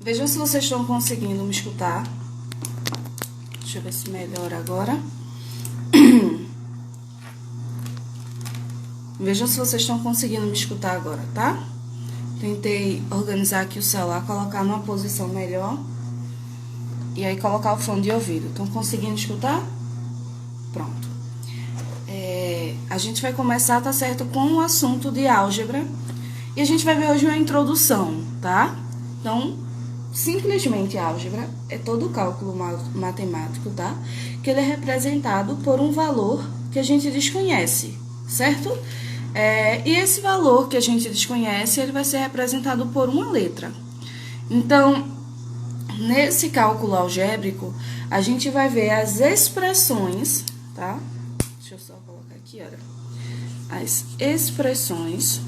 Vejam se vocês estão conseguindo me escutar. Deixa eu ver se melhora agora. Vejam se vocês estão conseguindo me escutar agora, tá? Tentei organizar aqui o celular, colocar numa posição melhor. E aí colocar o fone de ouvido. Estão conseguindo escutar? Pronto. A gente vai começar, tá certo, com o assunto de álgebra. E a gente vai ver hoje uma introdução, tá? Então, simplesmente álgebra é todo o cálculo matemático, tá? Que ele é representado por um valor que a gente desconhece, certo? E esse valor que a gente desconhece, ele vai ser representado por uma letra. Então, nesse cálculo algébrico, a gente vai ver as expressões, tá? Deixa eu só colocar aqui, olha. As expressões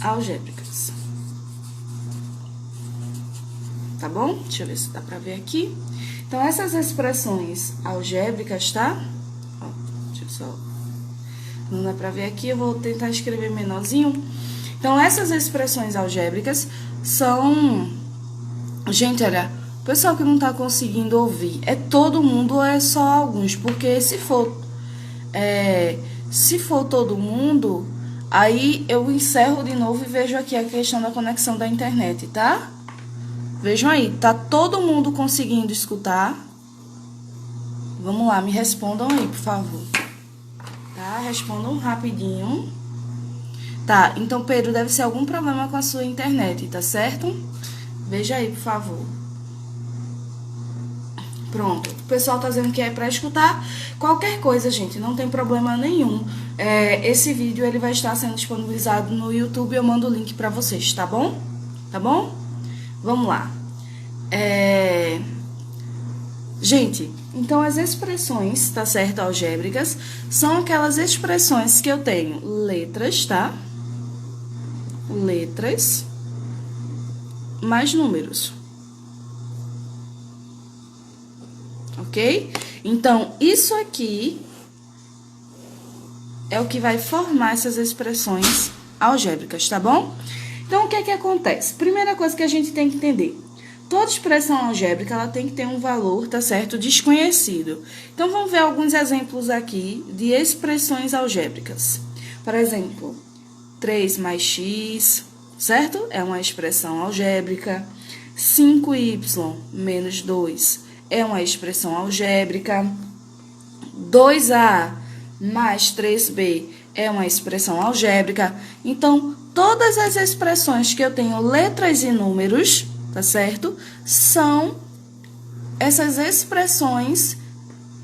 algébricas. Tá bom? Deixa eu ver se dá pra ver aqui. Então, essas expressões algébricas, tá? Ó, deixa eu só... Não dá pra ver aqui, eu vou tentar escrever menorzinho. Então, essas expressões algébricas são... Gente, olha, o pessoal que não tá conseguindo ouvir, é todo mundo ou é só alguns? Porque se for todo mundo, aí eu encerro de novo e vejo aqui a questão da conexão da internet, tá? Vejam aí, tá todo mundo conseguindo escutar? Vamos lá, me respondam aí, por favor. Tá? Respondam rapidinho. Tá, então, Pedro, deve ser algum problema com a sua internet, tá certo? Veja aí, por favor. Pronto, o pessoal tá dizendo que é pra escutar. Qualquer coisa, gente, não tem problema nenhum. Esse vídeo, ele vai estar sendo disponibilizado no YouTube, eu mando o link pra vocês, tá bom? Tá bom? Vamos lá. Gente, então as expressões, tá certo, algébricas, são aquelas expressões que eu tenho letras, tá? Letras mais números. Ok? Então, isso aqui é o que vai formar essas expressões algébricas, tá bom? Então, o que é que acontece? Primeira coisa que a gente tem que entender. Toda expressão algébrica, ela tem que ter um valor, tá certo? Desconhecido. Então, vamos ver alguns exemplos aqui de expressões algébricas. Por exemplo, 3 mais x, certo? É uma expressão algébrica. 5y menos 2 é uma expressão algébrica. 2a mais 3b é uma expressão algébrica. Então, todas as expressões que eu tenho letras e números, tá certo? São essas expressões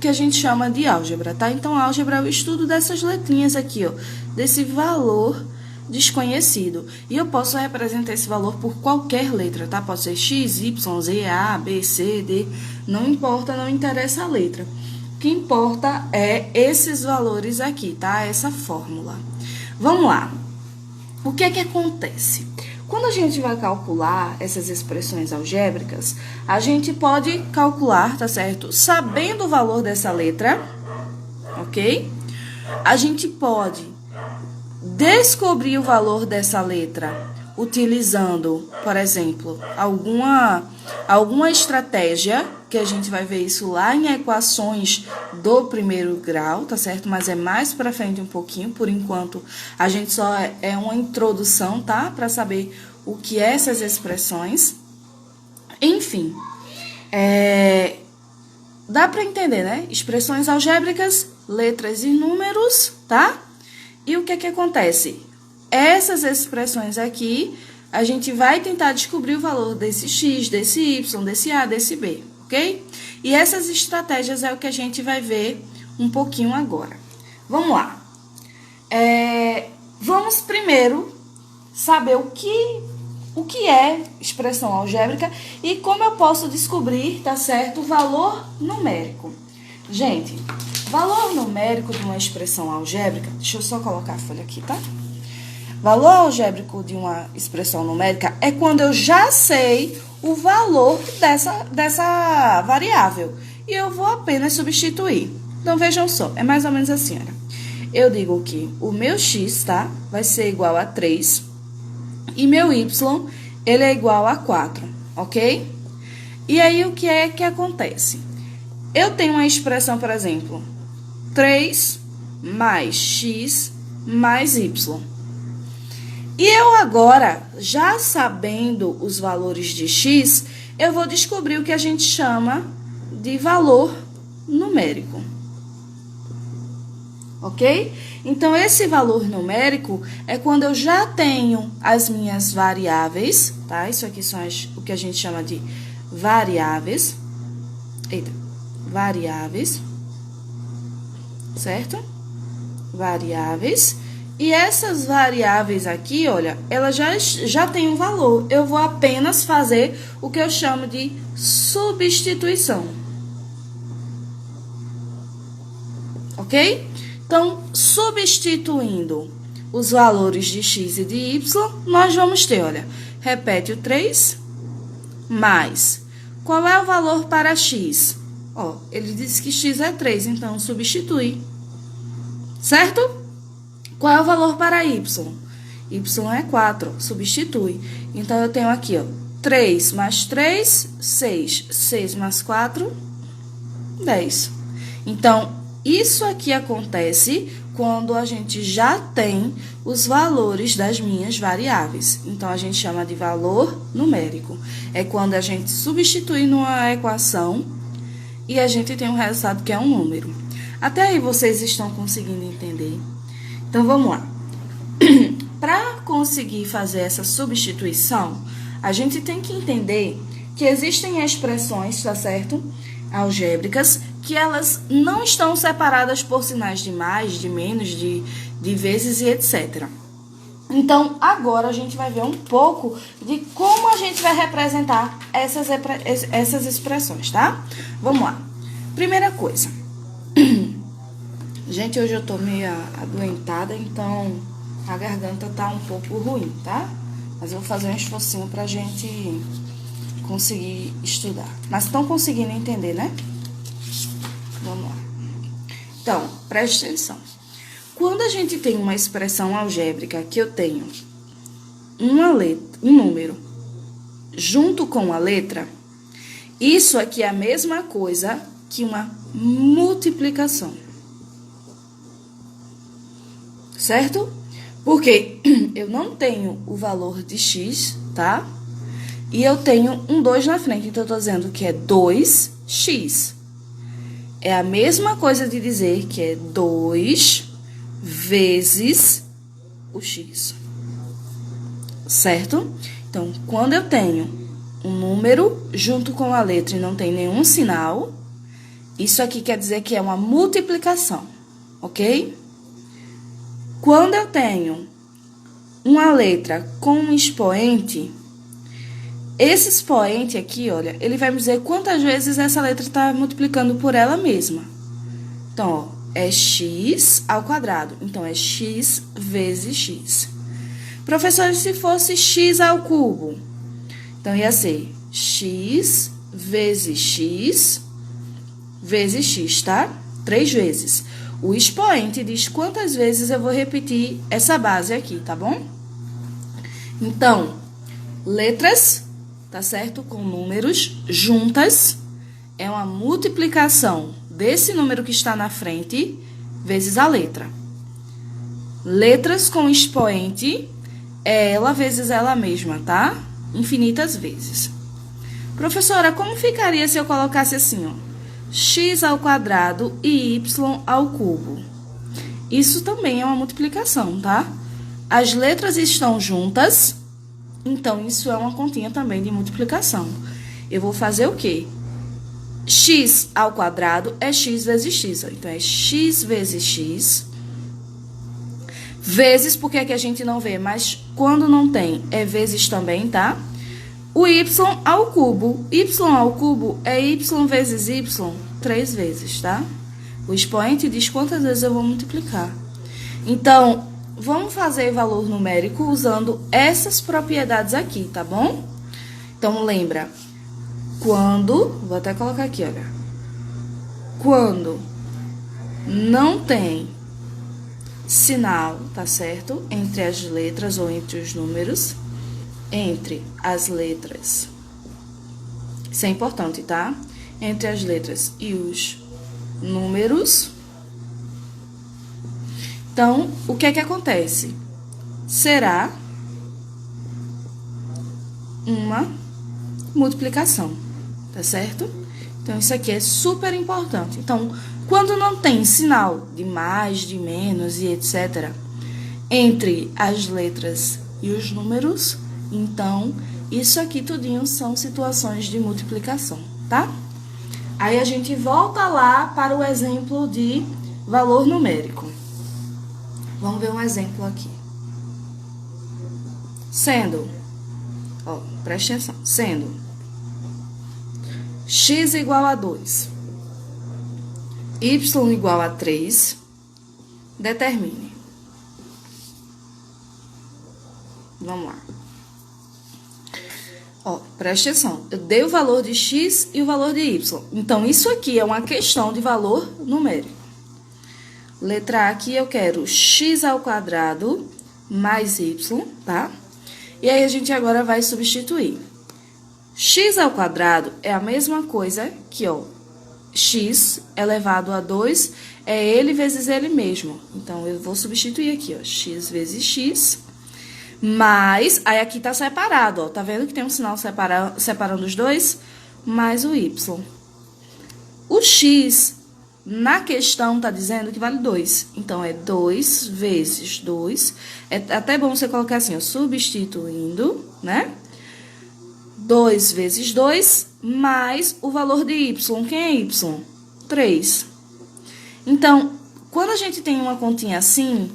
que a gente chama de álgebra, tá? Então, álgebra é o estudo dessas letrinhas aqui, ó, desse valor desconhecido. E eu posso representar esse valor por qualquer letra, tá? Pode ser x, y, z, a, b, c, d, não importa, não interessa a letra. O que importa é esses valores aqui, tá? Essa fórmula. Vamos lá. O que é que acontece? Quando a gente vai calcular essas expressões algébricas, a gente pode calcular, tá certo? Sabendo o valor dessa letra, ok? A gente pode descobrir o valor dessa letra utilizando, por exemplo, alguma estratégia, que a gente vai ver isso lá em equações do primeiro grau, tá certo? Mas é mais pra frente um pouquinho, por enquanto a gente só é uma introdução, tá? Pra saber o que é essas expressões. Enfim, dá pra entender, né? Expressões algébricas, letras e números, tá? E o que é que acontece? Essas expressões aqui, a gente vai tentar descobrir o valor desse x, desse y, desse a, desse b, ok? E essas estratégias é o que a gente vai ver um pouquinho agora. Vamos lá. Vamos primeiro saber o que é expressão algébrica e como eu posso descobrir, tá certo, o valor numérico. Gente, valor numérico de uma expressão algébrica, deixa eu só colocar a folha aqui, tá? Valor algébrico de uma expressão numérica é quando eu já sei o valor dessa variável e eu vou apenas substituir. Então, vejam só, é mais ou menos assim, olha. Eu digo que o meu x, tá, vai ser igual a 3 e meu y ele é igual a 4, ok? E aí, o que é que acontece? Eu tenho uma expressão, por exemplo, 3 mais x mais y. E eu agora, já sabendo os valores de x, eu vou descobrir o que a gente chama de valor numérico. Ok? Então, esse valor numérico é quando eu já tenho as minhas variáveis, tá? Isso aqui são o que a gente chama de variáveis. Eita, variáveis, certo? Variáveis. E essas variáveis aqui, olha, elas já têm um valor. Eu vou apenas fazer o que eu chamo de substituição. Ok? Então, substituindo os valores de x e de y, nós vamos ter, olha, repete o 3, mais. Qual é o valor para x? Ó, ele disse que x é 3, então substitui. Certo? Qual é o valor para y? Y é 4, substitui. Então, eu tenho aqui, ó, 3 mais 3, 6. 6 mais 4, 10. Então, isso aqui acontece quando a gente já tem os valores das minhas variáveis. Então, a gente chama de valor numérico. É quando a gente substitui numa equação e a gente tem um resultado que é um número. Até aí, vocês estão conseguindo entender? Então, vamos lá. Para conseguir fazer essa substituição, a gente tem que entender que existem expressões, tá certo? Algébricas, que elas não estão separadas por sinais de mais, de menos, de vezes e etc. Então, agora a gente vai ver um pouco de como a gente vai representar essas expressões, tá? Vamos lá. Primeira coisa. Gente, hoje eu tô meio adoentada, então a garganta tá um pouco ruim, tá? Mas eu vou fazer um esforcinho pra gente conseguir estudar. Mas estão conseguindo entender, né? Vamos lá. Então, preste atenção. Quando a gente tem uma expressão algébrica que eu tenho um número junto com a letra, isso aqui é a mesma coisa que uma multiplicação. Certo? Porque eu não tenho o valor de x, tá? E eu tenho um 2 na frente, então eu tô dizendo que é 2x. É a mesma coisa de dizer que é 2 vezes o x. Certo? Então, quando eu tenho um número junto com a letra e não tem nenhum sinal, isso aqui quer dizer que é uma multiplicação, ok? Quando eu tenho uma letra com um expoente, esse expoente aqui, olha, ele vai me dizer quantas vezes essa letra está multiplicando por ela mesma. Então, ó, é x ao quadrado. Então, é x vezes x. Professor, se fosse x ao cubo? Então, ia ser x vezes x vezes x, tá? 3 vezes. O expoente diz quantas vezes eu vou repetir essa base aqui, tá bom? Então, letras, tá certo? Com números juntas, é uma multiplicação desse número que está na frente vezes a letra. Letras com expoente é ela vezes ela mesma, tá? Infinitas vezes. Professora, como ficaria se eu colocasse assim, ó? X ao quadrado e y ao cubo. Isso também é uma multiplicação, tá? As letras estão juntas, então isso é uma continha também de multiplicação. Eu vou fazer o quê? X ao quadrado é x vezes x. Então, é x vezes x. Vezes, porque aqui a gente não vê, mas quando não tem, é vezes também, tá? O y ao cubo. Y ao cubo é y vezes y 3 vezes, tá? O expoente diz quantas vezes eu vou multiplicar. Então, vamos fazer valor numérico usando essas propriedades aqui, tá bom? Então, lembra, quando... Vou até colocar aqui, olha. Quando não tem sinal, tá certo? Entre as letras ou entre os números, entre as letras. Isso é importante, tá? Entre as letras e os números. Então, o que é que acontece? Será uma multiplicação, tá certo? Então, isso aqui é super importante. Então, quando não tem sinal de mais, de menos e etc., entre as letras e os números, então, isso aqui tudinho são situações de multiplicação, tá? Aí a gente volta lá para o exemplo de valor numérico. Vamos ver um exemplo aqui. Sendo, ó, preste atenção, sendo x igual a 2, y igual a 3, determine. Vamos lá. Ó, preste atenção, eu dei o valor de x e o valor de y. Então, isso aqui é uma questão de valor numérico. Letra A aqui eu quero x ao quadrado mais y, tá? E aí, a gente agora vai substituir. X ao quadrado é a mesma coisa que, ó, x elevado a 2 é ele vezes ele mesmo. Então, eu vou substituir aqui, ó, x vezes x, mais, aí aqui tá separado, ó, tá vendo que tem um sinal separando os dois? Mais o y. O x, na questão, tá dizendo que vale 2. Então, é 2 vezes 2. É até bom você colocar assim, ó, substituindo, né? 2 vezes 2, mais o valor de y. Quem é y? 3. Então, quando a gente tem uma continha assim,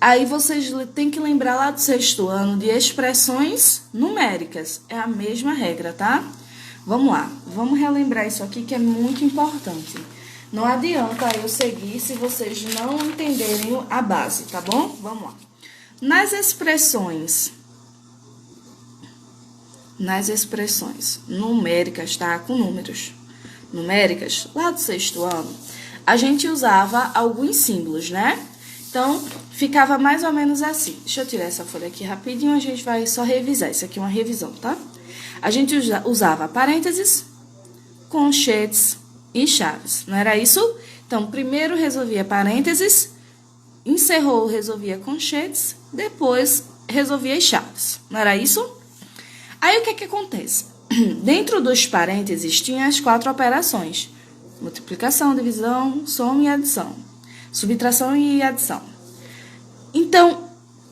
aí vocês têm que lembrar lá do 6º ano de expressões numéricas. É a mesma regra, tá? Vamos lá. Vamos relembrar isso aqui que é muito importante. Não adianta eu seguir se vocês não entenderem a base, tá bom? Vamos lá. Nas expressões numéricas, tá? Com números numéricas, lá do 6º ano, a gente usava alguns símbolos, né? Então, ficava mais ou menos assim. Deixa eu tirar essa folha aqui rapidinho, a gente vai só revisar. Isso aqui é uma revisão, tá? A gente usava parênteses, conchetes e chaves, não era isso? Então, primeiro resolvia parênteses, encerrou, resolvia conchetes, depois resolvia as chaves, não era isso? Aí, o que é que acontece? Dentro dos parênteses, tinha as 4 operações. Multiplicação, divisão, soma e adição. Subtração e adição. Então,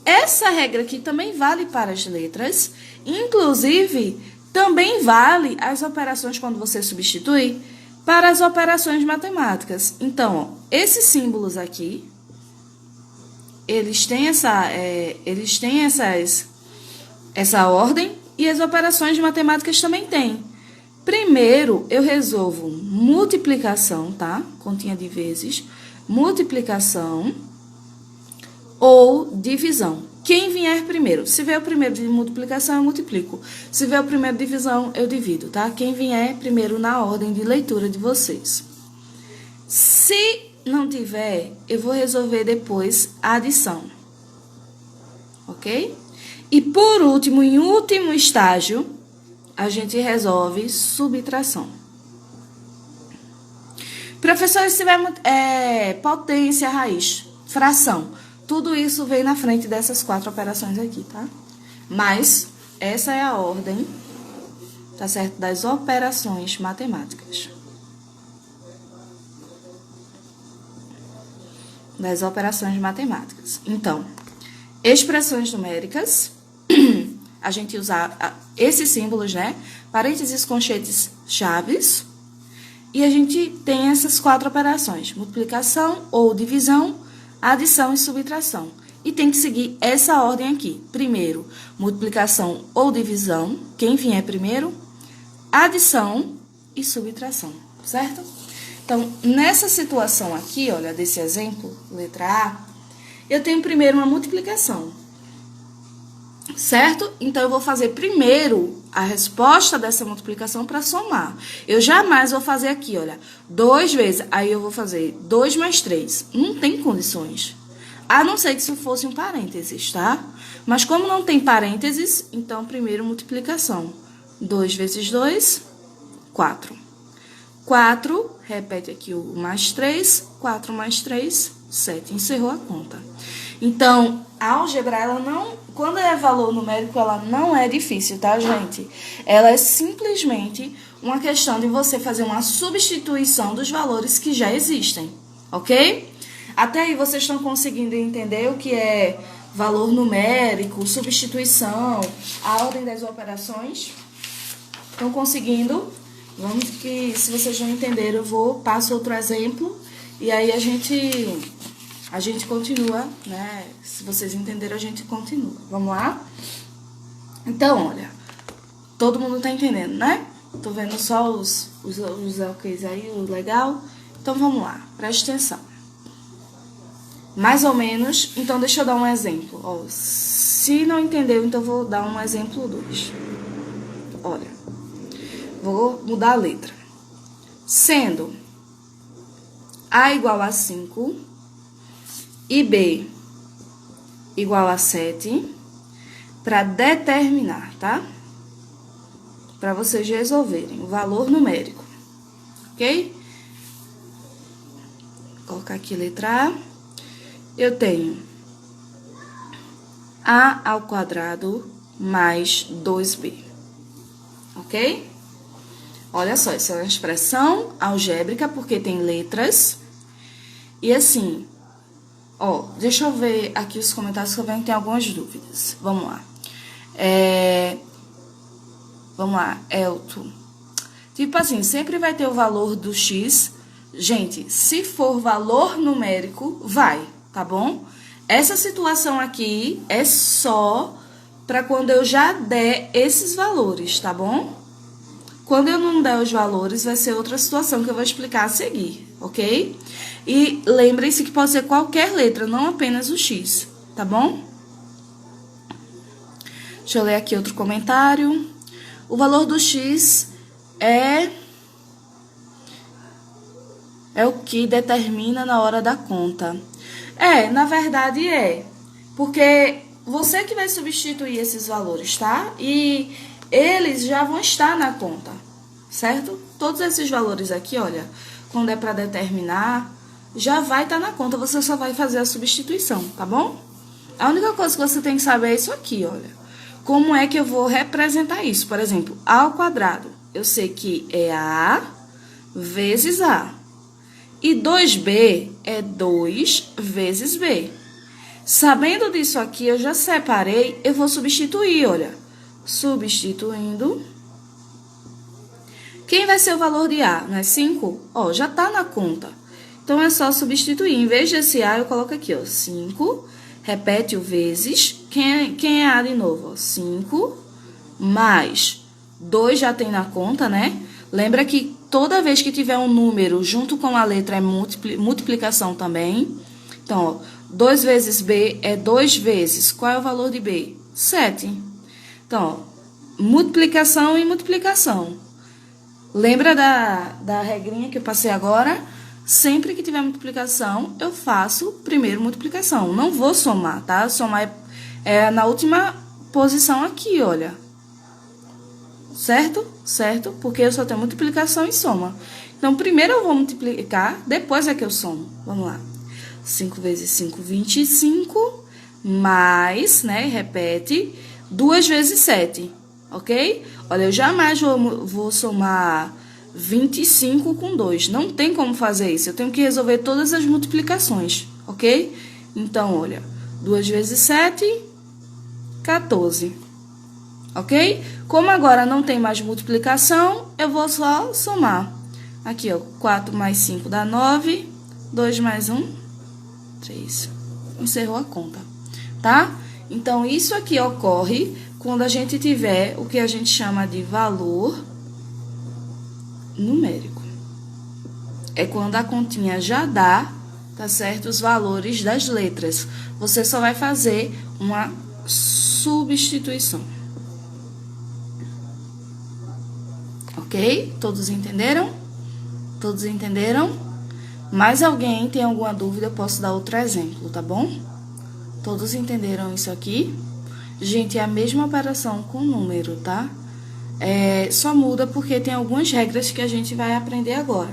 essa regra aqui também vale para as letras. Inclusive, também vale as operações quando você substitui para as operações matemáticas. Então, ó, esses símbolos aqui, eles têm essa ordem e as operações matemáticas também têm. Primeiro, eu resolvo multiplicação, tá? Continha de vezes. Multiplicação ou divisão. Quem vier primeiro. Se vier o primeiro de multiplicação, eu multiplico. Se vier o primeiro de divisão, eu divido, tá? Quem vier primeiro na ordem de leitura de vocês. Se não tiver, eu vou resolver depois a adição. Ok? E por último, em último estágio, a gente resolve subtração. Professor, se tiver potência, raiz, fração, tudo isso vem na frente dessas 4 operações aqui, tá? Mas essa é a ordem, tá certo? Das operações matemáticas. Das operações matemáticas. Então, expressões numéricas, a gente usa esses símbolos, né? Parênteses, conchetes, chaves. E a gente tem essas 4 operações, multiplicação ou divisão, adição e subtração. E tem que seguir essa ordem aqui. Primeiro, multiplicação ou divisão, quem vier primeiro, adição e subtração, certo? Então, nessa situação aqui, olha, desse exemplo, letra A, eu tenho primeiro uma multiplicação, certo? Então, eu vou fazer primeiro a resposta dessa multiplicação para somar. Eu jamais vou fazer aqui, olha, 2 vezes, aí eu vou fazer 2 mais 3. Não tem condições. A não ser que isso fosse um parênteses, tá? Mas como não tem parênteses, então primeiro multiplicação. 2 vezes 2, 4. 4, repete aqui o mais 3, 4 mais 3, 7. Encerrou a conta. Então, a álgebra, ela não, quando é valor numérico, ela não é difícil, tá, gente? Ela é simplesmente uma questão de você fazer uma substituição dos valores que já existem, ok? Até aí vocês estão conseguindo entender o que é valor numérico, substituição, a ordem das operações? Estão conseguindo? Vamos que, se vocês não entenderam, passo outro exemplo e aí a gente continua, né? Se vocês entenderam, a gente continua. Vamos lá? Então, olha, todo mundo tá entendendo, né? Tô vendo só os OKs aí, o legal. Então, vamos lá, preste atenção. Mais ou menos, então deixa eu dar um exemplo. Ó, se não entendeu, então vou dar um exemplo 2. Olha, vou mudar a letra. Sendo A igual a 5 e B igual a 7, para determinar, tá? Para vocês resolverem o valor numérico, ok? Vou colocar aqui letra A. Eu tenho A ao quadrado mais 2B, ok? Olha só, isso é uma expressão algébrica, porque tem letras. E assim, ó, deixa eu ver aqui os comentários que eu venho que tem algumas dúvidas. Vamos lá. Vamos lá, Elton. Tipo assim, sempre vai ter o valor do X. Gente, se for valor numérico, vai, tá bom? Essa situação aqui é só para quando eu já der esses valores, tá bom? Quando eu não der os valores, vai ser outra situação que eu vou explicar a seguir, ok? E lembrem-se que pode ser qualquer letra, não apenas o X, tá bom? Deixa eu ler aqui outro comentário. O valor do X é o que determina na hora da conta. Na verdade porque você que vai substituir esses valores, tá? E eles já vão estar na conta, certo? Todos esses valores aqui, olha, quando é para determinar, já vai estar na conta, você só vai fazer a substituição, tá bom? A única coisa que você tem que saber é isso aqui, olha. Como é que eu vou representar isso? Por exemplo, A ao quadrado, eu sei que é A vezes A. E 2B é 2 vezes B. Sabendo disso aqui, eu já separei, eu vou substituir, olha. Substituindo. Quem vai ser o valor de A? Não é 5? Ó, já tá na conta. Então, é só substituir. Em vez desse A, eu coloco aqui, ó, 5. Repete o vezes. Quem é A de novo? Ó, 5 mais 2 já tem na conta, né? Lembra que toda vez que tiver um número junto com a letra é multiplicação também. Então, ó, 2 vezes B é 2 vezes. Qual é o valor de B? 7. Então, ó, multiplicação e multiplicação. Lembra da regrinha que eu passei agora? Sempre que tiver multiplicação, eu faço primeiro multiplicação. Não vou somar, tá? Somar é na última posição aqui, olha. Certo? Certo? Porque eu só tenho multiplicação e soma. Então, primeiro eu vou multiplicar, depois é que eu somo. Vamos lá. 5 vezes 5, 25, mais, né, repete, 2 vezes 7, ok? Olha, eu jamais vou somar 25 com 2. Não tem como fazer isso. Eu tenho que resolver todas as multiplicações, ok? Então, olha, 2 vezes 7, 14, ok? Como agora não tem mais multiplicação, eu vou só somar. Aqui, ó, 4 mais 5 dá 9, 2 mais 1, 3. Encerrou a conta, tá? Então, isso aqui ocorre quando a gente tiver o que a gente chama de valor numérico. É quando a continha já dá, tá certo? Os valores das letras. Você só vai fazer uma substituição. Ok? Todos entenderam? Todos entenderam? Mais alguém tem alguma dúvida? Eu posso dar outro exemplo, tá bom? Todos entenderam isso aqui? Gente, é a mesma operação com número, tá? Só muda porque tem algumas regras que a gente vai aprender agora,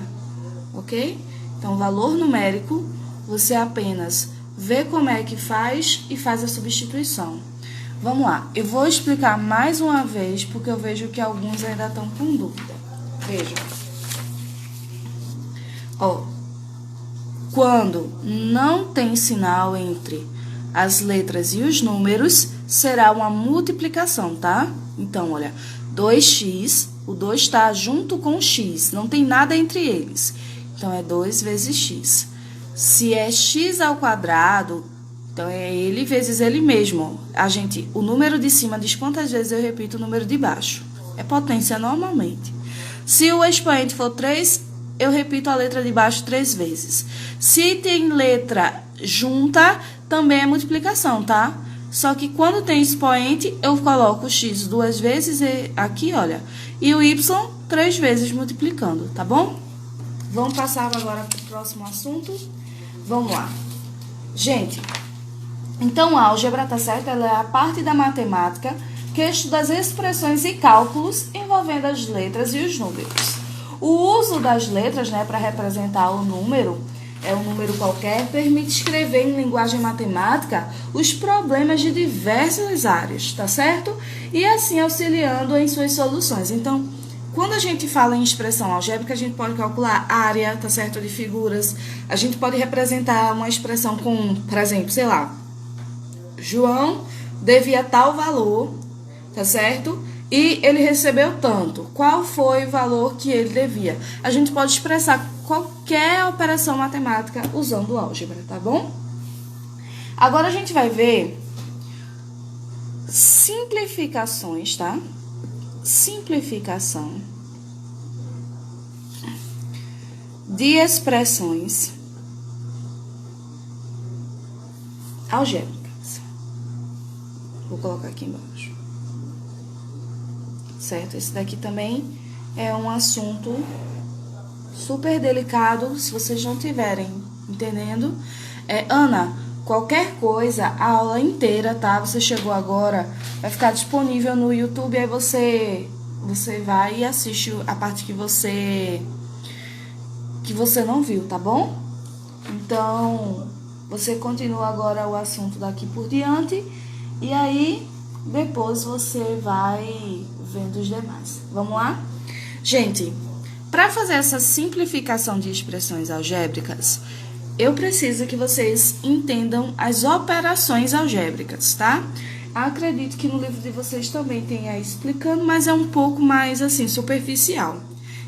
ok? Então, valor numérico, você apenas vê como é que faz e faz a substituição. Vamos lá, eu vou explicar mais uma vez, porque eu vejo que alguns ainda estão com dúvida. Vejam. Ó, quando não tem sinal entre as letras e os números, será uma multiplicação, tá? Então, olha, 2x, o 2 está junto com x, não tem nada entre eles. Então, é 2 vezes x. Se é x ao quadrado, então é ele vezes ele mesmo. O número de cima diz quantas vezes eu repito o número de baixo. É potência normalmente. Se o expoente for 3, eu repito a letra de baixo 3 vezes. Se tem letra junta, também é multiplicação, tá? Só que quando tem expoente, eu coloco o x 2 vezes aqui, olha. E o y 3 vezes multiplicando, tá bom? Vamos passar agora para o próximo assunto. Vamos lá. Gente, então a álgebra, tá certo? Ela é a parte da matemática que estuda as expressões e cálculos envolvendo as letras e os números. O uso das letras, né, para representar o número, um número qualquer, permite escrever em linguagem matemática os problemas de diversas áreas, tá certo? E assim auxiliando em suas soluções. Então, quando a gente fala em expressão algébrica, a gente pode calcular área, tá certo, de figuras. A gente pode representar uma expressão com, por exemplo, sei lá, João devia tal valor, tá certo? E ele recebeu tanto. Qual foi o valor que ele devia? A gente pode expressar qualquer operação matemática usando álgebra, tá bom? Agora a gente vai ver simplificações, tá? Simplificação de expressões algébricas. Vou colocar aqui embaixo. Certo? Esse daqui também é um assunto super delicado, se vocês não tiverem entendendo. Ana, qualquer coisa, a aula inteira, tá? Você chegou agora, vai ficar disponível no YouTube, aí você vai e assiste a parte que você não viu, tá bom? Então, você continua agora o assunto daqui por diante, e aí depois você vai vendo os demais. Vamos lá? Gente, para fazer essa simplificação de expressões algébricas, eu preciso que vocês entendam as operações algébricas, tá? Acredito que no livro de vocês também tem aí explicando, mas é um pouco mais, assim, superficial.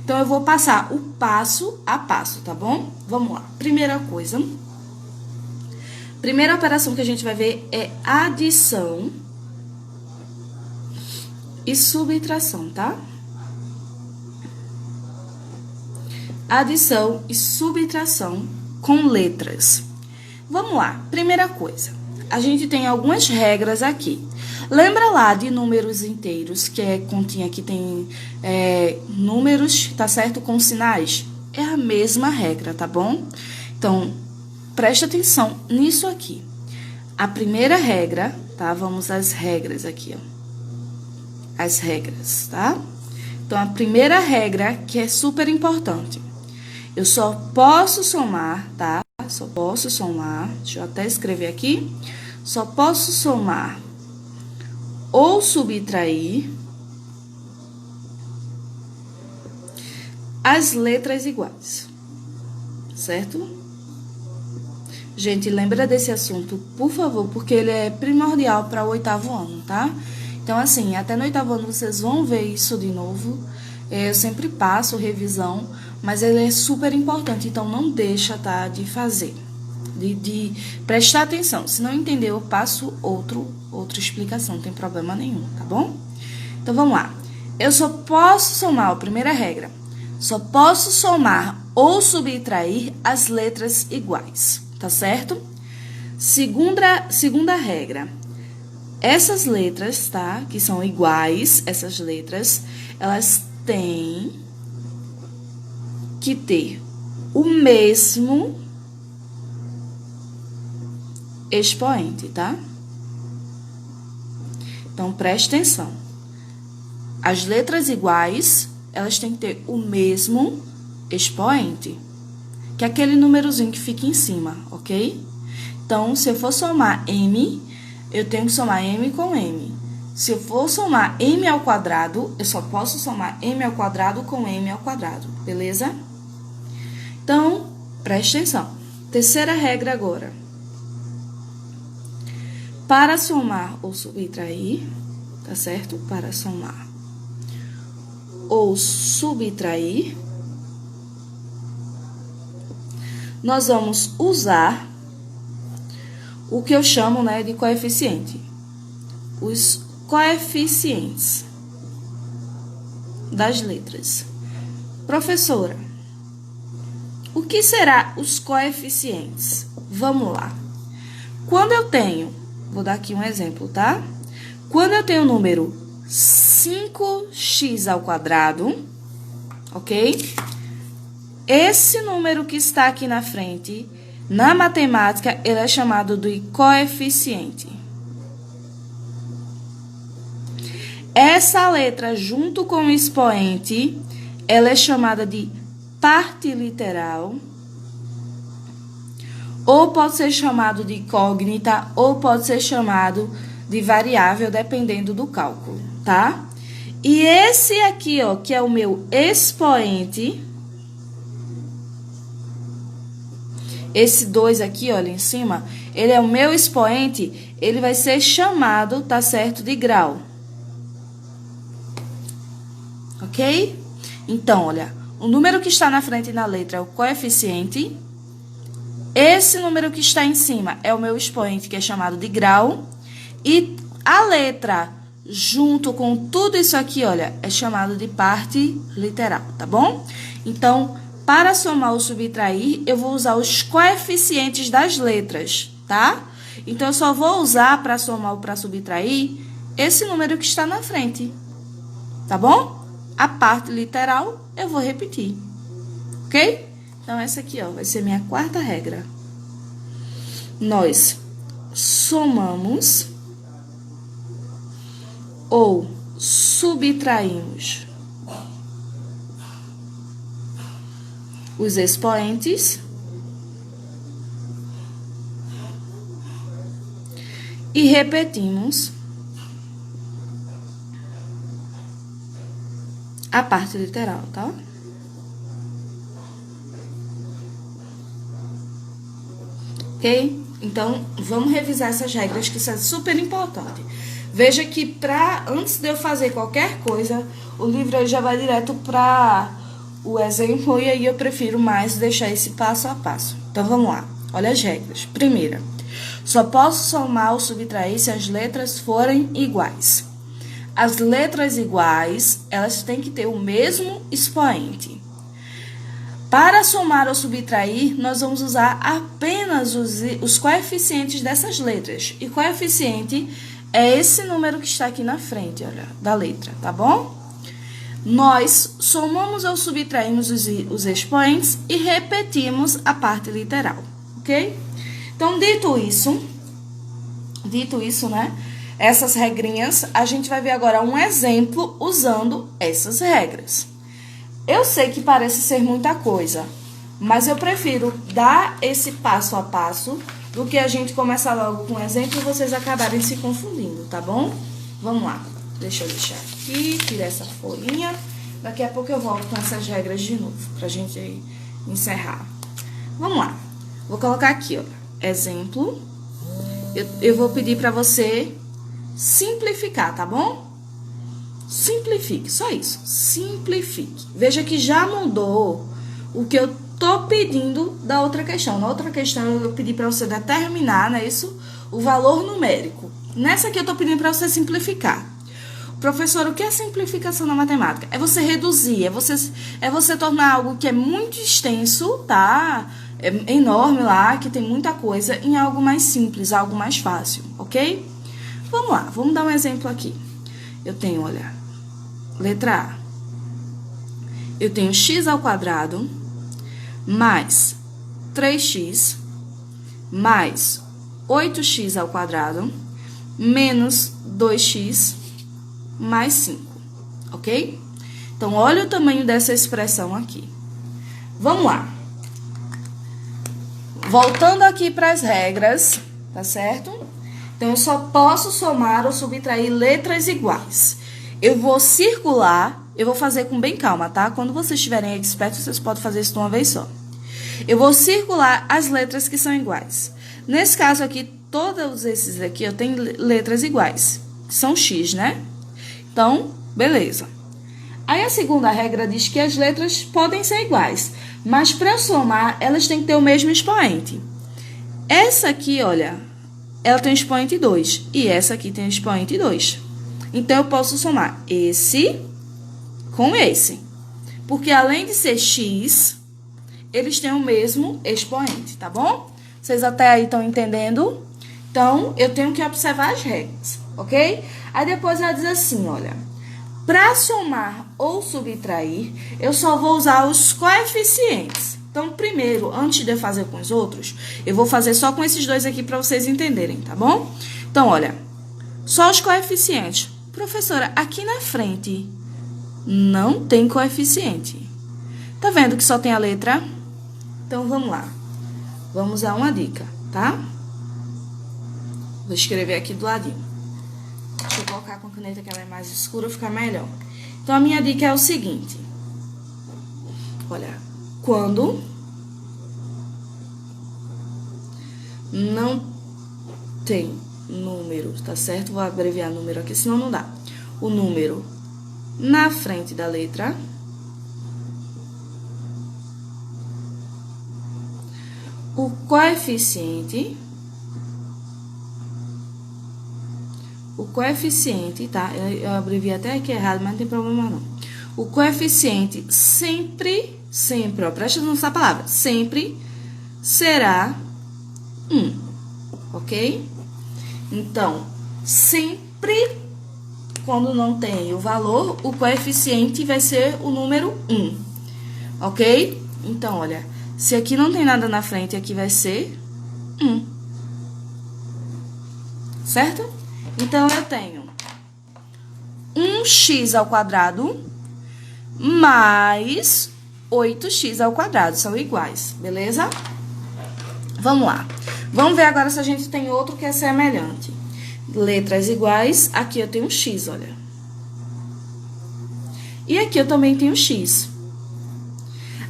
Então, eu vou passar o passo a passo, tá bom? Vamos lá. Primeira coisa. Primeira operação que a gente vai ver é adição e subtração, tá? Adição e subtração com letras. Vamos lá, primeira coisa. A gente tem algumas regras aqui. Lembra lá de números inteiros, que é continha que tem números, tá certo? Com sinais? É a mesma regra, tá bom? Então, presta atenção nisso aqui. A primeira regra, tá? Vamos às regras aqui, ó. As regras, tá? Então, a primeira regra, que é super importante. Eu só posso somar, tá? Só posso somar, deixa eu até escrever aqui. Só posso somar ou subtrair as letras iguais, certo? Gente, lembra desse assunto, por favor, porque ele é primordial para o 8º ano, tá? Então, assim, até no 8º ano vocês vão ver isso de novo. Eu sempre passo revisão, mas ele é super importante, então não deixa, tá, de fazer, de prestar atenção. Se não entender, eu passo outra explicação, não tem problema nenhum, tá bom? Então, vamos lá. Eu só posso somar, a primeira regra, só posso somar ou subtrair as letras iguais, tá certo? Segunda regra, essas letras, tá, que são iguais, essas letras, elas têm que ter o mesmo expoente, tá? Então, preste atenção. As letras iguais, elas têm que ter o mesmo expoente, que é aquele númerozinho que fica em cima, ok? Então, se eu for somar m, eu tenho que somar m com m. Se eu for somar m ao quadrado, eu só posso somar m ao quadrado com m ao quadrado, beleza? Então, preste atenção. Terceira regra agora. Para somar ou subtrair, tá certo? Para somar ou subtrair, nós vamos usar o que eu chamo, né, de coeficiente. Os coeficientes das letras. Professora, o que será os coeficientes? Vamos lá. Quando eu tenho, vou dar aqui um exemplo, tá? Quando eu tenho o número 5x ao quadrado, ok? Esse número que está aqui na frente, na matemática, ele é chamado de coeficiente. Essa letra, junto com o expoente, ela é chamada de parte literal, ou pode ser chamado de incógnita, ou pode ser chamado de variável, dependendo do cálculo, tá? E esse aqui, ó, que é o meu expoente, esse 2 aqui, olha, em cima, ele é o meu expoente, ele vai ser chamado, tá certo, de grau. Ok? Então, olha, o número que está na frente na letra é o coeficiente. Esse número que está em cima é o meu expoente, que é chamado de grau. E a letra, junto com tudo isso aqui, olha, é chamado de parte literal, tá bom? Então, para somar ou subtrair, eu vou usar os coeficientes das letras, tá? Então, eu só vou usar para somar ou para subtrair esse número que está na frente, tá bom? A parte literal, eu vou repetir, ok? Então, essa aqui, ó, vai ser minha quarta regra. Nós somamos ou subtraímos os expoentes e repetimos a parte literal, tá? Ok? Então, vamos revisar essas regras, que isso é super importante. Veja que antes de eu fazer qualquer coisa, o livro aí já vai direto para o exemplo, e aí eu prefiro mais deixar esse passo a passo. Então, vamos lá. Olha as regras. Primeira, só posso somar ou subtrair se as letras forem iguais. As letras iguais, elas têm que ter o mesmo expoente. Para somar ou subtrair, nós vamos usar apenas os coeficientes dessas letras. E coeficiente é esse número que está aqui na frente, olha, da letra, tá bom? Nós somamos ou subtraímos os expoentes e repetimos a parte literal, ok? Então, dito isso, né? Essas regrinhas, a gente vai ver agora um exemplo usando essas regras. Eu sei que parece ser muita coisa, mas eu prefiro dar esse passo a passo do que a gente começar logo com um exemplo e vocês acabarem se confundindo, tá bom? Vamos lá. Deixa eu deixar aqui, tirar essa folhinha. Daqui a pouco eu volto com essas regras de novo, pra gente encerrar. Vamos lá. Vou colocar aqui, ó, exemplo. Eu vou pedir pra você simplificar, tá bom? Simplifique, só isso. Simplifique. Veja que já mudou o que eu tô pedindo da outra questão. Na outra questão, eu pedi para você determinar, não é isso? O valor numérico. Nessa aqui, eu tô pedindo para você simplificar. Professor, o que é simplificação na matemática? É você reduzir, é você tornar algo que é muito extenso, tá? É enorme lá, que tem muita coisa, em algo mais simples, algo mais fácil, ok? Vamos lá, vamos dar um exemplo aqui. Eu tenho, olha, letra A. Eu tenho x ao quadrado mais 3x mais 8x ao quadrado menos 2x mais 5, ok? Então, olha o tamanho dessa expressão aqui. Vamos lá. Voltando aqui para as regras, tá certo? Então, eu só posso somar ou subtrair letras iguais. Eu vou circular, eu vou fazer com bem calma, tá? Quando vocês estiverem expertos, vocês podem fazer isso de uma vez só. Eu vou circular as letras que são iguais. Nesse caso aqui, todos esses aqui, eu tenho letras iguais, que são x, né? Então, beleza. Aí, a segunda regra diz que as letras podem ser iguais, mas para eu somar, elas têm que ter o mesmo expoente. Essa aqui, olha, ela tem expoente 2, e essa aqui tem expoente 2. Então, eu posso somar esse com esse, porque além de ser x, eles têm o mesmo expoente, tá bom? Vocês até aí estão entendendo? Então, eu tenho que observar as regras, ok? Aí, depois ela diz assim, olha, para somar ou subtrair, eu só vou usar os coeficientes. Então, primeiro, antes de eu fazer com os outros, eu vou fazer só com esses dois aqui para vocês entenderem, tá bom? Então, olha, só os coeficientes. Professora, aqui na frente não tem coeficiente. Tá vendo que só tem a letra? Então, vamos lá. Vamos a uma dica, tá? Vou escrever aqui do ladinho. Deixa eu colocar com a caneta que ela é mais escura, fica melhor. Então, a minha dica é o seguinte. Olha, quando não tem número, tá certo? Vou abreviar número aqui, senão não dá. O número na frente da letra, o coeficiente, tá? Eu abreviei até aqui errado, mas não tem problema não. O coeficiente sempre, ó, presta atenção nessa palavra, sempre será 1, ok? Então, sempre, quando não tem o valor, o coeficiente vai ser o número 1, ok? Então, olha, se aqui não tem nada na frente, aqui vai ser 1, certo? Então, eu tenho 1x ao quadrado mais 8x ao quadrado, são iguais, beleza? Vamos lá. Vamos ver agora se a gente tem outro que é semelhante. Letras iguais, aqui eu tenho x, olha. E aqui eu também tenho x.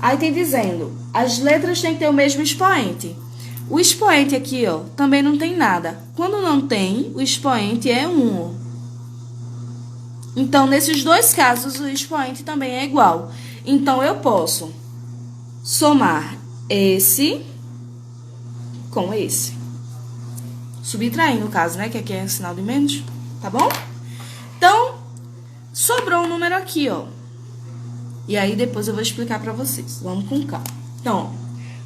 Aí tem dizendo, as letras têm que ter o mesmo expoente. O expoente aqui, ó, também não tem nada. Quando não tem, o expoente é 1. Então, nesses dois casos, o expoente também é igual. Então, eu posso somar esse com esse. Subtrair, no caso, né? Que aqui é sinal de menos, tá bom? Então, sobrou um número aqui, ó. E aí, depois eu vou explicar pra vocês. Vamos com calma. Então, ó,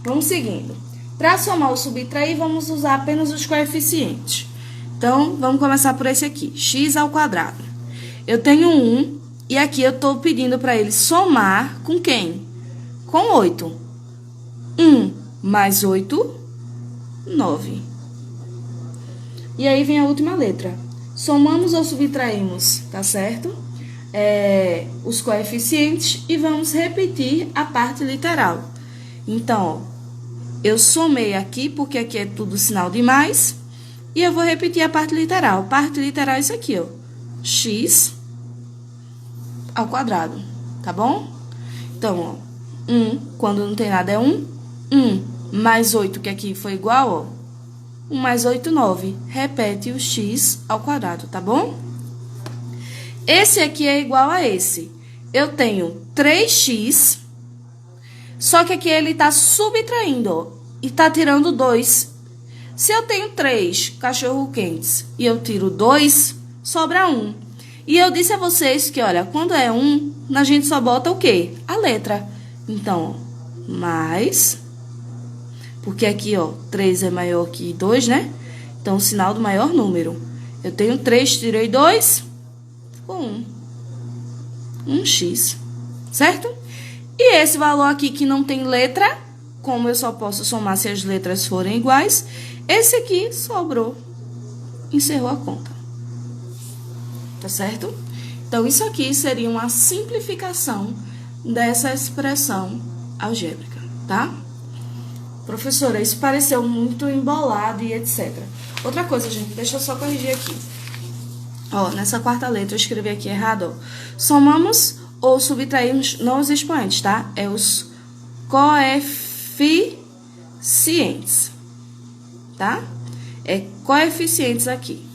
vamos seguindo. Para somar ou subtrair, vamos usar apenas os coeficientes. Então, vamos começar por esse aqui, x ao quadrado. Eu tenho 1, e aqui eu estou pedindo para ele somar com quem? Com 8. 1 mais 8, 9. E aí vem a última letra. Somamos ou subtraímos, tá certo? Os coeficientes e vamos repetir a parte literal. Então, ó, eu somei aqui, porque aqui é tudo sinal de mais, e eu vou repetir a parte literal. Parte literal é isso aqui, ó, x ao quadrado, tá bom? Então, ó, 1, quando não tem nada é 1, 1 mais 8, que aqui foi igual, ó, 1 mais 8, 9. Repete o x ao quadrado, tá bom? Esse aqui é igual a esse. Eu tenho 3x, só que aqui ele tá subtraindo, ó, e tá tirando 2. Se eu tenho 3 cachorro-quentes e eu tiro 2, sobra 1. E eu disse a vocês que, olha, quando é 1, a gente só bota o quê? A letra. Então, ó, mais, porque aqui, ó, 3 é maior que 2, né? Então, o sinal do maior número. Eu tenho 3, tirei 2, ficou 1. 1x, certo? E esse valor aqui que não tem letra, como eu só posso somar se as letras forem iguais, Esse aqui sobrou, encerrou a conta. Tá certo? Então, isso aqui seria uma simplificação dessa expressão algébrica, tá? Professora, isso pareceu muito embolado e etc. Outra coisa, gente, deixa eu só corrigir aqui. Ó, nessa quarta letra eu escrevi aqui errado, ó. Somamos ou subtraímos, não os expoentes, tá? É os coeficientes, tá? É coeficientes aqui,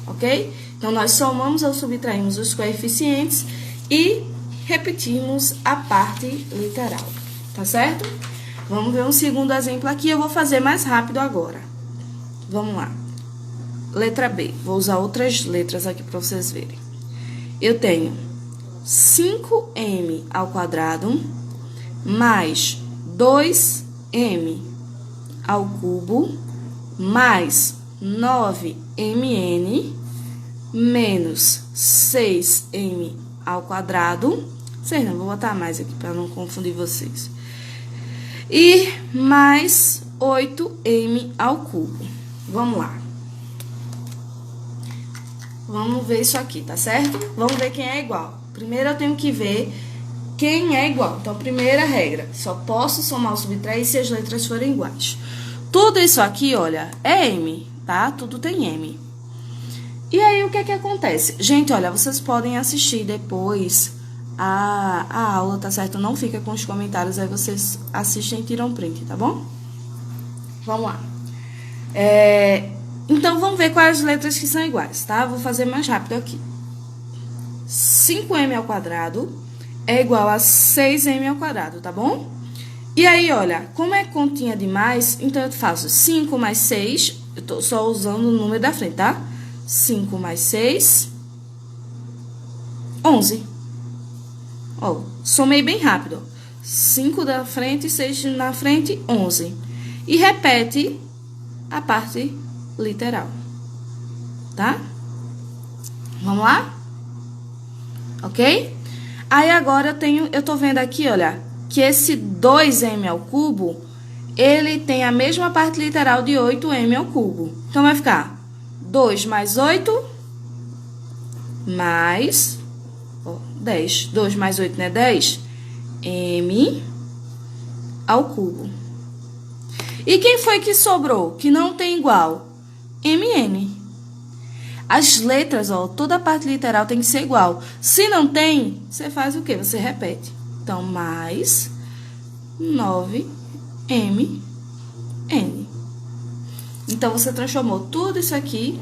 ok? Então, nós somamos ou subtraímos os coeficientes e repetimos a parte literal, tá certo? Vamos ver um segundo exemplo aqui, eu vou fazer mais rápido agora. Vamos lá. Letra B, vou usar outras letras aqui para vocês verem. Eu tenho 5m ao quadrado mais 2m ao cubo mais 9mn menos 6m ao quadrado. Sei não, vou botar mais aqui para não confundir vocês. E mais 8m ao cubo. Vamos lá. Vamos ver isso aqui, tá certo? Vamos ver quem é igual. Primeiro eu tenho que ver quem é igual. Então, primeira regra, só posso somar ou subtrair se as letras forem iguais. Tudo isso aqui, olha, é M, tá? Tudo tem M. E aí, o que é que acontece? Gente, olha, vocês podem assistir depois a aula, tá certo? Não fica com os comentários, aí vocês assistem e tiram print, tá bom? Vamos lá. Então, vamos ver quais as letras que são iguais, tá? Vou fazer mais rápido aqui. 5m ao quadrado é igual a 6m ao quadrado, tá bom? E aí, olha, como é continha demais, então eu faço 5 mais 6, eu tô só usando o número da frente, tá? 5 mais 6, 11. Ó, somei bem rápido. 5 da frente, 6 na frente, 11. E repete a parte literal, tá? Vamos lá? Ok? Aí, agora eu tô vendo aqui, olha, que esse 2m ao cubo, ele tem a mesma parte literal de 8m ao cubo. Então, vai ficar 2 mais 8 mais 10. 2 mais 8 não é 10? M ao cubo. E quem foi que sobrou? Que não tem igual? MN. As letras, ó, toda a parte literal tem que ser igual. Se não tem, você faz o quê? Você repete. Então, mais 9MN. Então, você transformou tudo isso aqui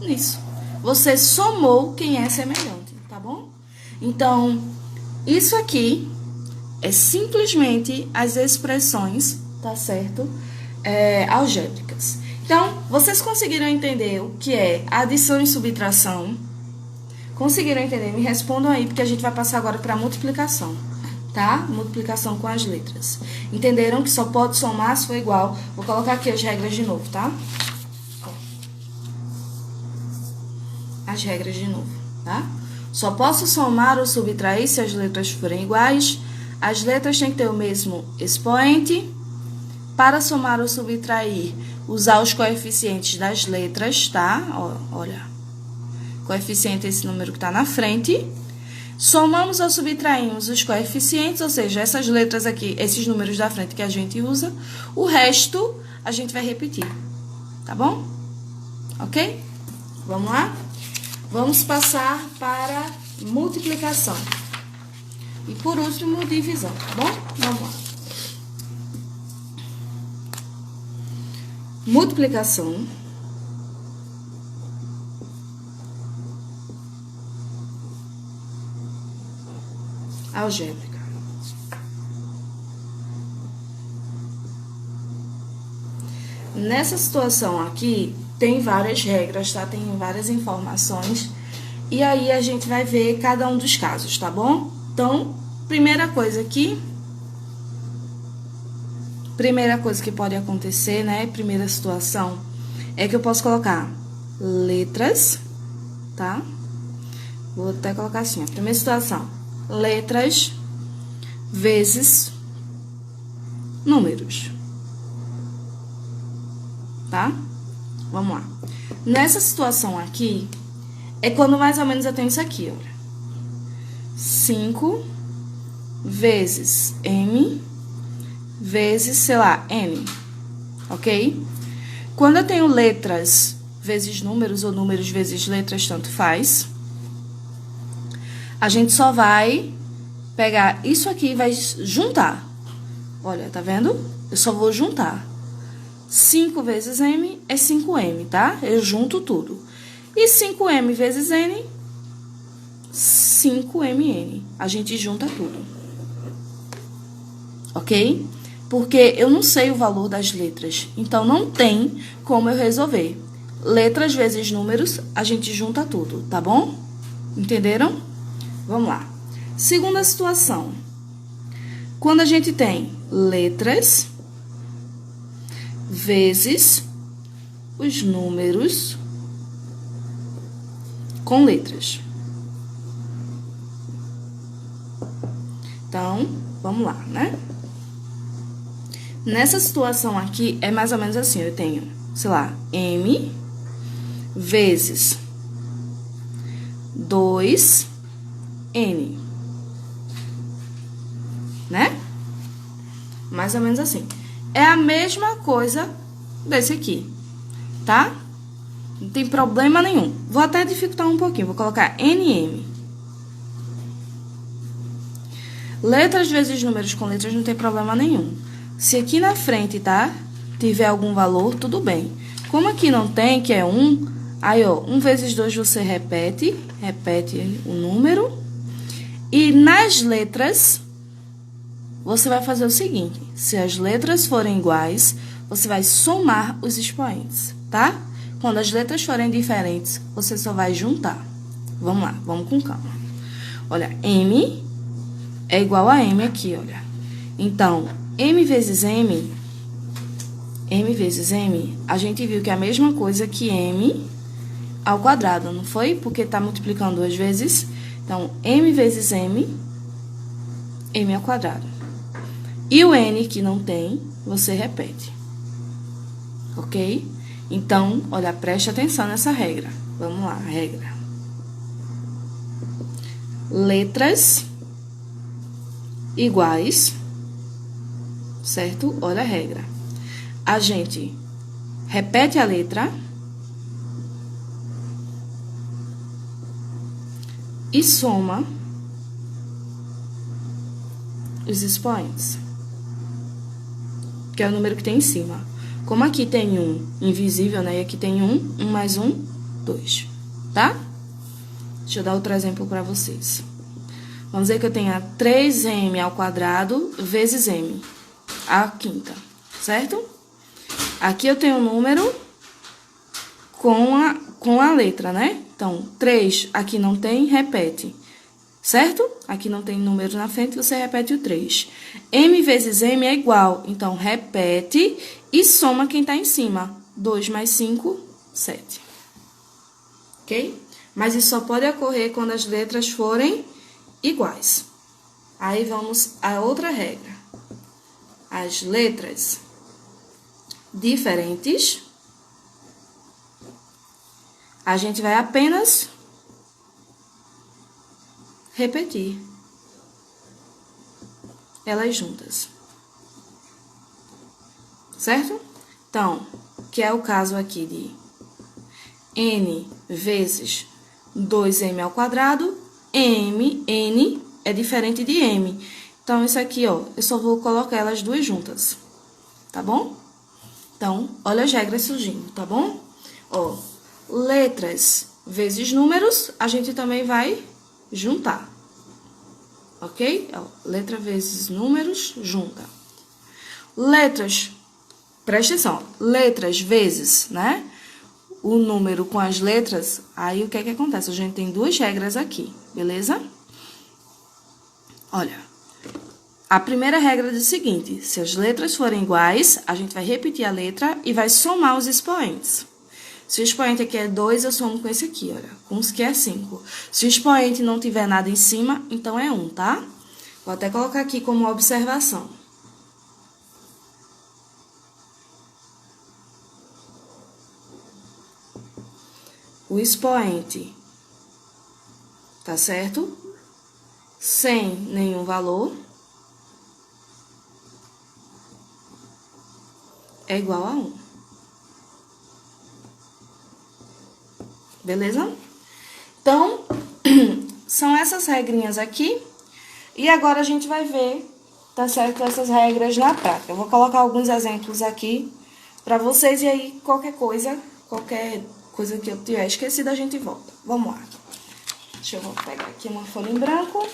nisso. Você somou quem é semelhante, tá bom? Então, isso aqui é simplesmente as expressões, tá certo? Algébricas. Então, vocês conseguiram entender o que é adição e subtração? Conseguiram entender? Me respondam aí, porque a gente vai passar agora para multiplicação, tá? Multiplicação com as letras. Entenderam que só pode somar se for igual? Vou colocar aqui as regras de novo, tá? As regras de novo, tá? Só posso somar ou subtrair se as letras forem iguais. As letras têm que ter o mesmo expoente. Para somar ou subtrair, usar os coeficientes das letras, tá? Olha, coeficiente é esse número que está na frente. Somamos ou subtraímos os coeficientes, ou seja, essas letras aqui, esses números da frente que a gente usa. O resto, a gente vai repetir, tá bom? Ok? Vamos lá? Vamos passar para multiplicação. E, por último, divisão, tá bom? Vamos lá. Multiplicação algébrica. Nessa situação aqui, tem várias regras, tá? Tem várias informações. E aí, a gente vai ver cada um dos casos, tá bom? Então, primeira coisa aqui... Primeira coisa que pode acontecer, né? Primeira situação, é que eu posso colocar letras, tá? Vou até colocar assim, ó. Primeira situação, letras vezes números. tá? Vamos lá. Nessa situação aqui, é quando mais ou menos eu tenho isso aqui, olha. 5 vezes M vezes, sei lá, N, ok? Quando eu tenho letras vezes números ou números vezes letras, tanto faz, a gente só vai pegar isso aqui e vai juntar. Olha, tá vendo? Eu só vou juntar. 5 vezes M é 5M, tá? Eu junto tudo. E 5M vezes N, 5MN. A gente junta tudo. Ok? Porque eu não sei o valor das letras. Então, não tem como eu resolver. Letras vezes números, a gente junta tudo, tá bom? Entenderam? Vamos lá. Segunda situação. Quando a gente tem letras vezes os números com letras. Então, vamos lá, né? Nessa situação aqui, é mais ou menos assim. Eu tenho, sei lá, M vezes 2N. Né? Mais ou menos assim. É a mesma coisa desse aqui, tá? Não tem problema nenhum. Vou até dificultar um pouquinho. Vou colocar NM. Letras vezes números com letras não tem problema nenhum. Se aqui na frente, tá? Tiver algum valor, tudo bem. Como aqui não tem, que é 1, aí, ó, 1 vezes 2 você repete o número. E nas letras, você vai fazer o seguinte: se as letras forem iguais, você vai somar os expoentes, tá? Quando as letras forem diferentes, você só vai juntar. Vamos lá, vamos com calma. Olha, M é igual a M aqui, olha. Então, M vezes M, a gente viu que é a mesma coisa que M ao quadrado, não foi? Porque tá multiplicando duas vezes. Então, M vezes M, M ao quadrado. E o N, que não tem, você repete. Ok? Então, olha, preste atenção nessa regra. Vamos lá, regra. Letras iguais, certo? Olha a regra. A gente repete a letra e soma os expoentes, que é o número que tem em cima. Como aqui tem um invisível, né? E aqui tem um mais 2, tá? Deixa eu dar outro exemplo para vocês. Vamos dizer que eu tenha 3M ao quadrado vezes M, a quinta, certo? Aqui eu tenho um número com a letra, né? Então, 3 aqui não tem, repete, certo? Aqui não tem número na frente, você repete o 3. M vezes M é igual, então, repete e soma quem tá em cima. 2 mais 5, 7. Ok? Mas isso só pode ocorrer quando as letras forem iguais. Aí, vamos a outra regra. As letras diferentes, a gente vai apenas repetir elas juntas. Certo? Então, que é o caso aqui de N vezes 2M ao quadrado, N é diferente de M. Então, isso aqui, ó, eu só vou colocar elas duas juntas, tá bom? Então, olha as regras surgindo, tá bom? Ó, letras vezes números, a gente também vai juntar, ok? Ó, letra vezes números, junta. Letras, presta atenção, letras vezes, né? O número com as letras, aí o que é que acontece? A gente tem duas regras aqui, beleza? Olha, a primeira regra diz o seguinte: se as letras forem iguais, a gente vai repetir a letra e vai somar os expoentes. Se o expoente aqui é 2, eu somo com esse aqui, olha, com os que é 5. Se o expoente não tiver nada em cima, então é 1, tá? Vou até colocar aqui como observação. o expoente, tá certo? Sem nenhum valor é igual a 1. Beleza? Então, são essas regrinhas aqui. E agora a gente vai ver, tá certo, essas regras na prática. Eu vou colocar alguns exemplos aqui pra vocês e aí qualquer coisa que eu tiver esquecido, a gente volta. Vamos lá. Deixa eu pegar aqui uma folha em branco.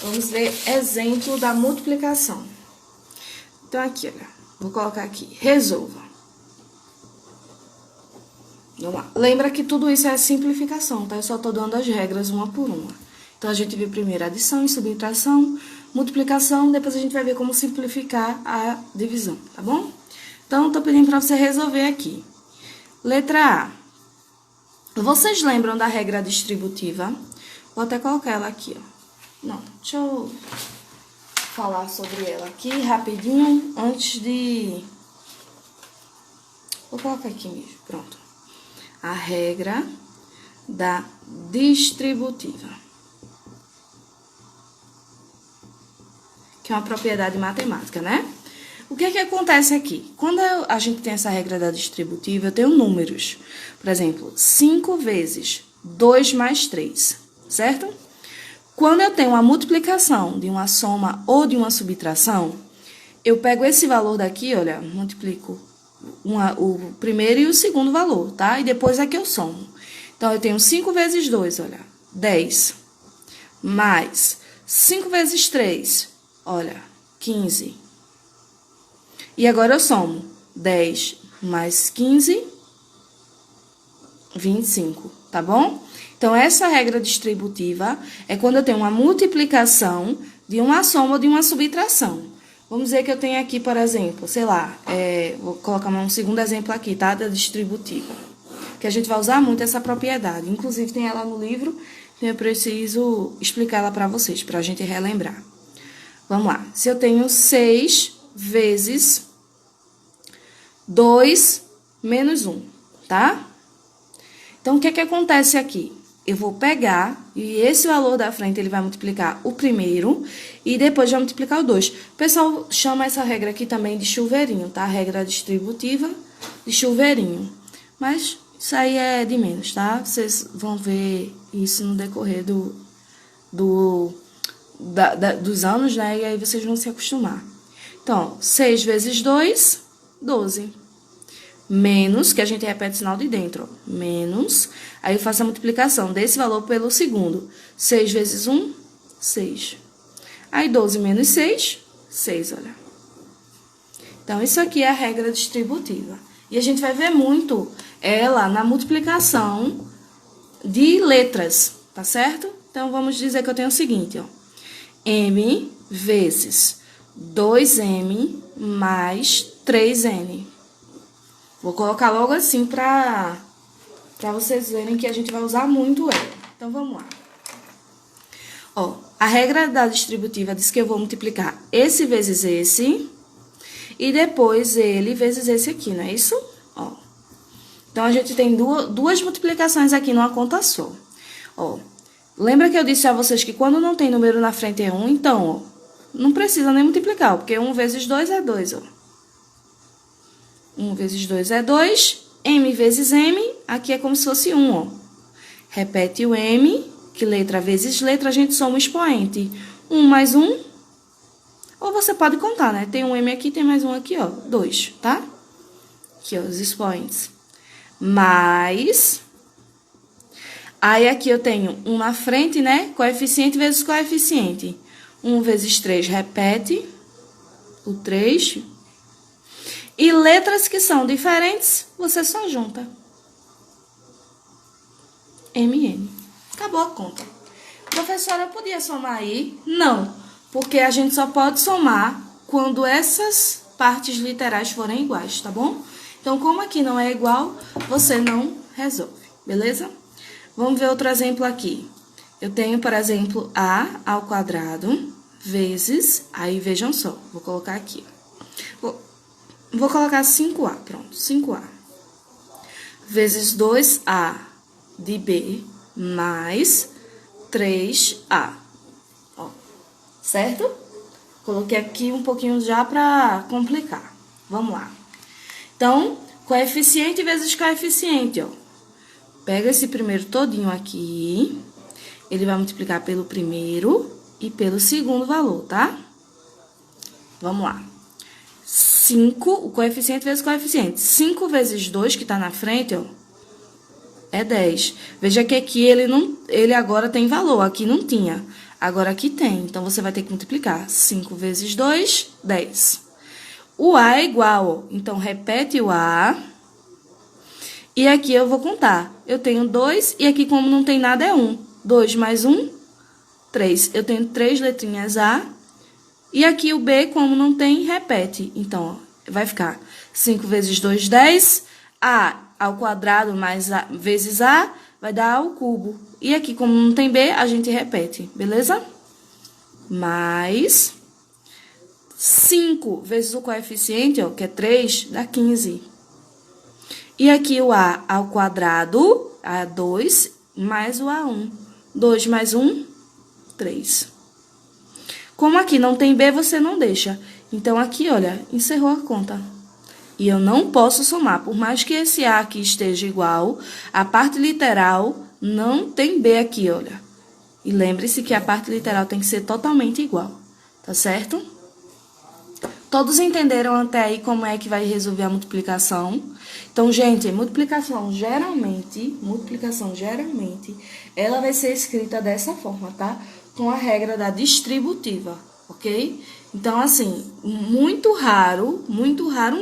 Vamos ver exemplo da multiplicação. Então, aqui, olha. Vou colocar aqui. Resolva. Vamos lá. Lembra que tudo isso é simplificação, tá? Eu só tô dando as regras uma por uma. Então, a gente vê primeiro adição e subtração, multiplicação, depois a gente vai ver como simplificar a divisão, tá bom? Então, tô pedindo pra você resolver aqui. Letra A. Vocês lembram da regra distributiva? Vou até colocar ela aqui, ó. Não, deixa eu falar sobre ela aqui rapidinho, antes de... Vou colocar aqui mesmo, pronto. A regra da distributiva, que é uma propriedade matemática, né? O que é que acontece aqui? Quando a gente tem essa regra da distributiva, eu tenho números. Por exemplo, 5 vezes 2 mais 3, certo? Quando eu tenho uma multiplicação de uma soma ou de uma subtração, eu pego esse valor daqui, olha, multiplico o primeiro e o segundo valor, tá? E depois aqui eu somo. Então, eu tenho 5 vezes 2, olha, 10. Mais 5 vezes 3, olha, 15. E agora eu somo 10 mais 15, 25, tá bom? Então, essa regra distributiva é quando eu tenho uma multiplicação de uma soma ou de uma subtração. Vamos dizer que eu tenho aqui, por exemplo, sei lá, vou colocar um segundo exemplo aqui, tá? Da distributiva. Que a gente vai usar muito essa propriedade. Inclusive, tem ela no livro, então eu preciso explicar ela para vocês, para a gente relembrar. Vamos lá. Se eu tenho 6 vezes 2 menos 1, tá? Então, o que é que acontece aqui? Eu vou pegar, e esse valor da frente, ele vai multiplicar o primeiro, e depois vai multiplicar o 2. O pessoal chama essa regra aqui também de chuveirinho, tá? A regra distributiva de chuveirinho. Mas isso aí é de menos, tá? Vocês vão ver isso no decorrer dos anos, né? E aí vocês vão se acostumar. Então, 6 vezes 2, 12. Menos, que a gente repete o sinal de dentro, ó. Menos, aí eu faço a multiplicação desse valor pelo segundo. 6 vezes 1, 6. Aí, 12 menos 6, 6, olha. Então, isso aqui é a regra distributiva. E a gente vai ver muito ela na multiplicação de letras, tá certo? Então, vamos dizer que eu tenho o seguinte, ó. M vezes 2M mais 3N. Vou colocar logo assim pra vocês verem que a gente vai usar muito ela. Então, vamos lá. Ó, a regra da distributiva diz que eu vou multiplicar esse vezes esse e depois ele vezes esse aqui, não é isso? Ó. Então, a gente tem duas multiplicações aqui numa conta só. Ó, lembra que eu disse a vocês que quando não tem número na frente é 1? Então, ó, não precisa nem multiplicar, porque 1 vezes 2 é 2, ó. 1 vezes 2 é 2, M vezes M, aqui é como se fosse 1, ó. Repete o M, que letra vezes letra, a gente soma o expoente. 1 mais 1, ou você pode contar, né? Tem um M aqui, tem mais um aqui, ó, 2, tá? Aqui, ó, os expoentes. Mais... Aí, aqui eu tenho 1 na frente, né? Coeficiente vezes coeficiente. 1 vezes 3, repete o 3... E letras que são diferentes, você só junta. MN. Acabou a conta. Professora, eu podia somar aí? Não, porque a gente só pode somar quando essas partes literais forem iguais, tá bom? Então, como aqui não é igual, você não resolve, beleza? Vamos ver outro exemplo aqui. Eu tenho, por exemplo, A ao quadrado vezes... Aí, vejam só, vou colocar aqui. Vou colocar 5A, pronto, 5A. vezes 2A de B mais 3A. Ó, certo? Coloquei aqui um pouquinho já para complicar. Vamos lá. Então, coeficiente vezes coeficiente, ó. Pega esse primeiro todinho aqui, ele vai multiplicar pelo primeiro e pelo segundo valor, tá? Vamos lá. 5, o coeficiente vezes coeficiente. 5 vezes 2, que tá na frente, ó, é 10. Veja que aqui ele agora tem valor, aqui não tinha. Agora aqui tem, então você vai ter que multiplicar. 5 vezes 2, 10. O A é igual, ó, então repete o A. E aqui eu vou contar. Eu tenho 2 e aqui, como não tem nada, é 1. 2 mais 1, 3. Eu tenho 3 letrinhas A. E aqui o B, como não tem, repete. Então, ó, vai ficar 5 vezes 2, 10. A ao quadrado mais A vezes A vai dar A ao cubo. E aqui, como não tem B, a gente repete, beleza? Mais 5 vezes o coeficiente, ó, que é 3, dá 15. E aqui o A ao quadrado, A2, mais o A1. 2 mais 1, 3. Como aqui não tem B, você não deixa. Então, aqui, olha, encerrou a conta. E eu não posso somar. Por mais que esse A aqui esteja igual, a parte literal não tem B aqui, olha. E lembre-se que a parte literal tem que ser totalmente igual, tá certo? Todos entenderam até aí como é que vai resolver a multiplicação? Então, gente, multiplicação geralmente, ela vai ser escrita dessa forma, tá? Com a regra da distributiva, ok? Então, assim, muito raro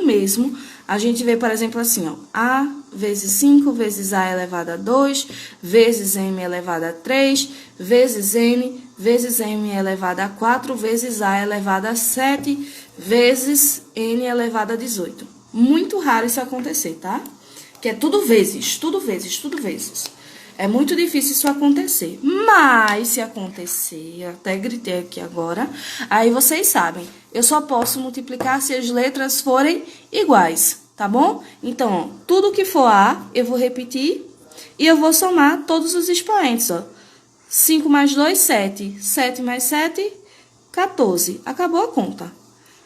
mesmo, a gente vê, por exemplo, assim, ó, A vezes 5 vezes A elevado a 2, vezes M elevado a 3, vezes M elevado a 4, vezes A elevado a 7, vezes N elevado a 18. Muito raro isso acontecer, tá? Que é tudo vezes. É muito difícil isso acontecer. Mas, se acontecer, até gritei aqui agora, aí vocês sabem, eu só posso multiplicar se as letras forem iguais, tá bom? Então, ó, tudo que for A, eu vou repetir e eu vou somar todos os expoentes, ó. 5 mais 2, 7. 7 mais 7, 14. Acabou a conta.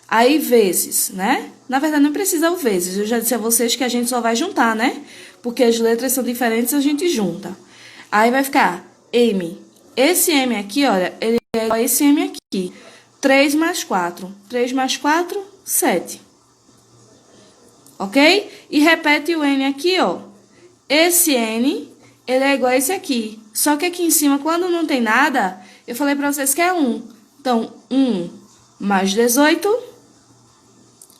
Aí, vezes, né? Na verdade, não precisa o vezes. Eu já disse a vocês que a gente só vai juntar, né? Porque as letras são diferentes, a gente junta. Aí, vai ficar M. Esse M aqui, olha, ele é igual a esse M aqui. 3 mais 4. 3 mais 4, 7. Ok? E repete o N aqui, ó. Esse N, ele é igual a esse aqui. Só que aqui em cima, quando não tem nada, eu falei pra vocês que é 1. Então, 1 mais 18...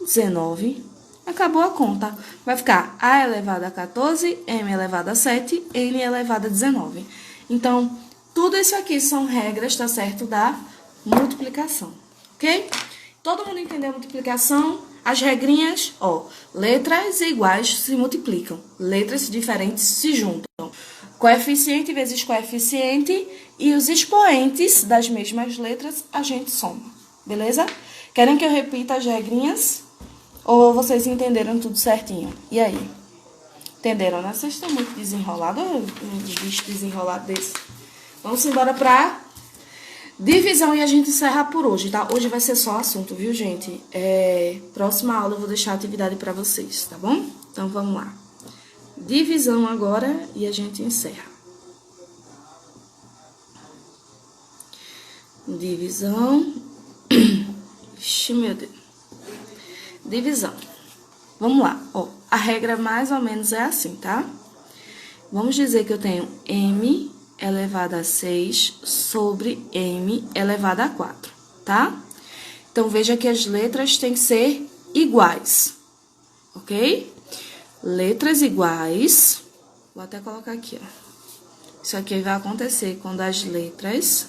19, acabou a conta. Vai ficar A elevado a 14, M elevado a 7, N elevado a 19. Então, tudo isso aqui são regras, tá certo, da multiplicação, ok? Todo mundo entendeu a multiplicação? As regrinhas, ó, letras iguais se multiplicam, letras diferentes se juntam. Coeficiente vezes coeficiente e os expoentes das mesmas letras a gente soma, beleza? Querem que eu repita as regrinhas? Ou vocês entenderam tudo certinho? E aí? Entenderam, né? Vocês estão muito desenrolados, um bicho desenrolado desse. Vamos embora pra divisão e a gente encerra por hoje, tá? Hoje vai ser só assunto, viu, gente? Próxima aula eu vou deixar a atividade pra vocês, tá bom? Então, vamos lá. Divisão agora e a gente encerra. Divisão. Ixi, meu Deus. Divisão. Vamos lá, ó. A regra mais ou menos é assim, tá? Vamos dizer que eu tenho M elevado a 6 sobre M elevado a 4, tá? Então, veja que as letras têm que ser iguais, ok? Letras iguais. Vou até colocar aqui, ó. Isso aqui vai acontecer quando as letras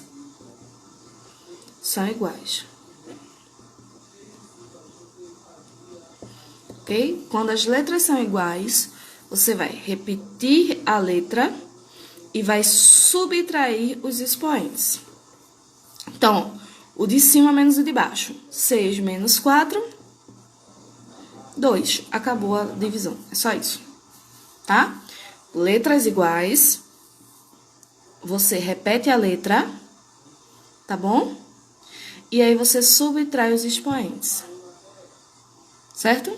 são iguais. Ok? Quando as letras são iguais, você vai repetir a letra e vai subtrair os expoentes. Então, o de cima menos o de baixo. 6 menos 4, 2. Acabou a divisão. É só isso, tá? letras iguais, você repete a letra, tá bom? E aí você subtrai os expoentes, certo?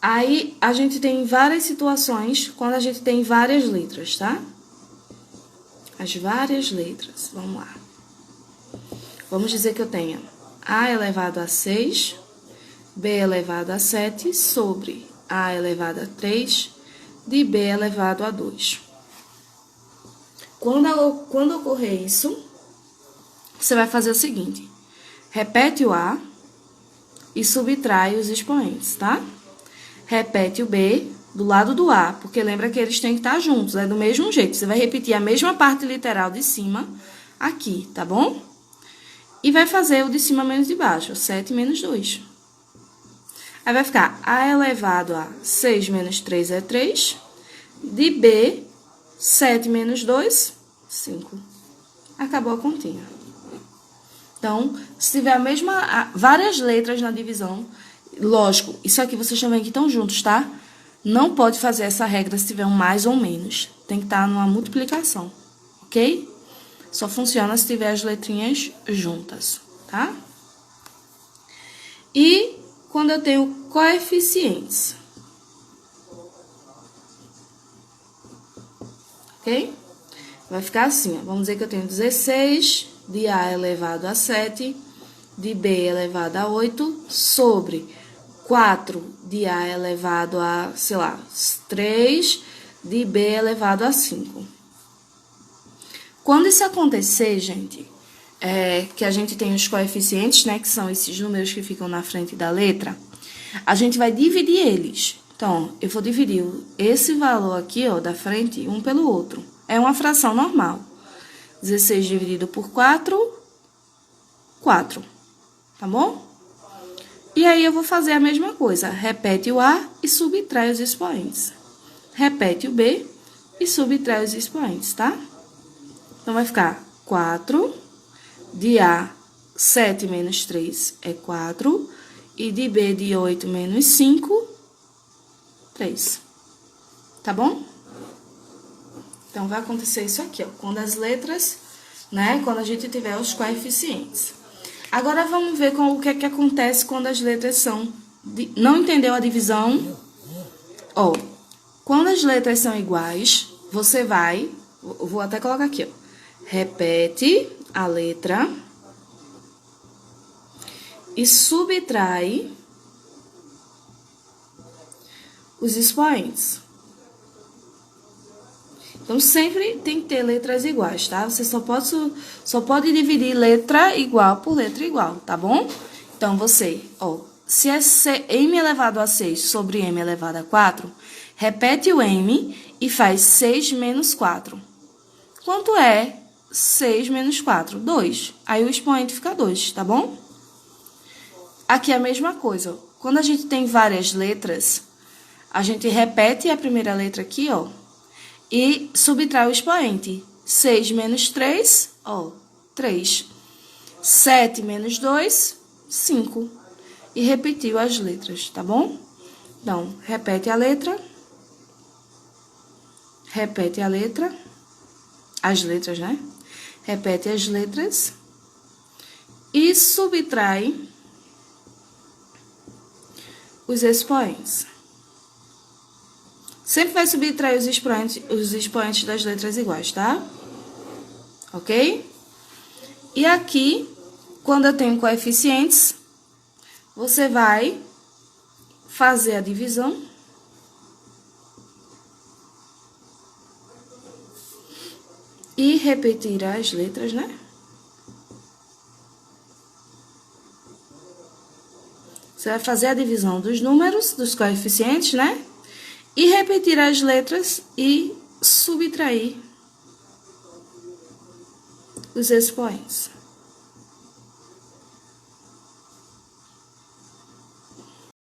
Aí, a gente tem várias situações quando a gente tem várias letras, tá? As várias letras, vamos lá. Vamos dizer que eu tenha A elevado a 6, B elevado a 7, sobre A elevado a 3, de B elevado a 2. Quando ocorrer isso, você vai fazer o seguinte: repete o A e subtrai os expoentes, tá? Repete o B do lado do A, porque lembra que eles têm que estar juntos, é do mesmo jeito. Você vai repetir a mesma parte literal de cima aqui, tá bom? E vai fazer o de cima menos de baixo, 7 menos 2. Aí vai ficar A elevado a 6 menos 3 é 3, de B, 7 menos 2, 5. Acabou a continha. Então, se tiver várias letras na divisão, lógico, isso aqui vocês também que estão juntos, tá? Não pode fazer essa regra se tiver um mais ou menos. Tem que estar numa multiplicação, ok? Só funciona se tiver as letrinhas juntas, tá? E quando eu tenho coeficientes, ok? Vai ficar assim, ó. Vamos dizer que eu tenho 16 de A elevado a 7, de B elevado a 8, sobre 4 de A elevado a, sei lá, 3, de B elevado a 5. Quando isso acontecer, gente, que a gente tem os coeficientes, né, que são esses números que ficam na frente da letra, a gente vai dividir eles. Então, eu vou dividir esse valor aqui, ó, da frente, um pelo outro. É uma fração normal. 16 dividido por 4, 4. Tá bom? E aí, eu vou fazer a mesma coisa. Repete o A e subtrai os expoentes. Repete o B e subtrai os expoentes, tá? Então, vai ficar 4, de A, 7 menos 3 é 4, e de B, de 8 menos 5, 3. Tá bom? Então, vai acontecer isso aqui, ó, quando as letras, né, quando a gente tiver os coeficientes. Agora, vamos ver o que é que acontece quando as letras são... Não entendeu a divisão? Ó, quando as letras são iguais, você vai... Vou até colocar aqui, ó. Repete a letra e subtrai os expoentes. Então, sempre tem que ter letras iguais, tá? Você só pode dividir letra igual por letra igual, tá bom? Então, você, ó, se é m elevado a 6 sobre m elevado a 4, repete o m e faz 6 menos 4. Quanto é 6 menos 4? 2. Aí, o expoente fica 2, tá bom? Aqui é a mesma coisa, ó. Quando a gente tem várias letras, a gente repete a primeira letra aqui, ó, e subtrai o expoente. 6 menos 3, ó, 3. 7 menos 2, 5. E repetiu as letras, tá bom? Então, repete a letra. Repete a letra. As letras, né? Repete as letras. E subtrai os expoentes. Sempre vai subtrair os expoentes das letras iguais, tá? Ok? E aqui, quando eu tenho coeficientes, você vai fazer a divisão. E repetir as letras, né? Você vai fazer a divisão dos números, dos coeficientes, né? E repetir as letras e subtrair os expoentes.